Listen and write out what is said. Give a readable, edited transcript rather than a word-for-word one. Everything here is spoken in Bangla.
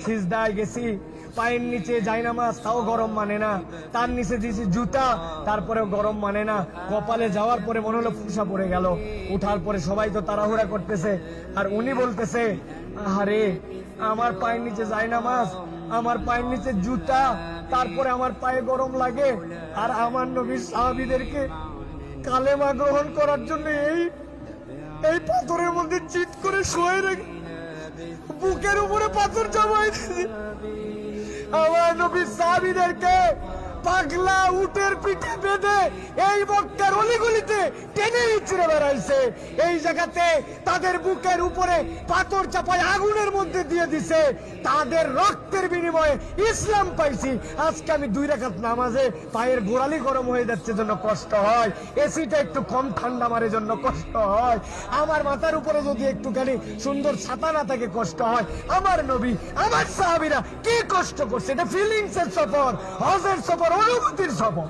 সিজদায় গেছি, পায়ের নিচে জায়নামাজ, তাও গরম মানে না। তার নিচে দিয়েছি জুতা, তারপরেও গরম মানে না। কপালে যাওয়ার পরে মনে হলো ফুসা পড়ে গেল। উঠার পরে সবাই তো তাড়াহুড়া করতেছে, আর উনি বলতেছে, আরে আমার পায়ের নিচে জায়নামাজ, আমার পায়ের নিচে জুতা, তারপরে আমার পায়ে গরম লাগে। আর আমার নবীর সাহাবীদেরকে কালেমা গ্রহণ করার জন্য এই পাথরের মধ্যে চিৎ করে শুয়ে রেখে বুকের উপরে পাথর জমাই দিয়েছে। আমার নবীর সাহাবীদেরকে পাগলা উটের পিঠে বেঁধে এই মক্কার অলিগলিতে টেনে ইচড়ে বেড়াইছে। এই জায়গাতে তাদের বুকের উপরে পাথর চাপায় আগুনের মধ্যে দিয়ে দিছে। তাদের রক্তের বিনিময়ে ইসলাম পাইছি। আজকে আমি 2 রাকাত নামাজে পায়ের গোড়ালি গরম হয়ে যাচ্ছে জন্য কষ্ট হয়, এসিটা একটু কম ঠান্ডা মারে জন্য কষ্ট হয়, আমার মাথার উপরে যদি একটুখানি সুন্দর ছাতা না থাকে কষ্ট হয়। আমার নবী, আমার সাহাবীরা কি কষ্ট করছে, এটা ফিলিংসের সফর, হজের সফর, অনুভূতির সফর।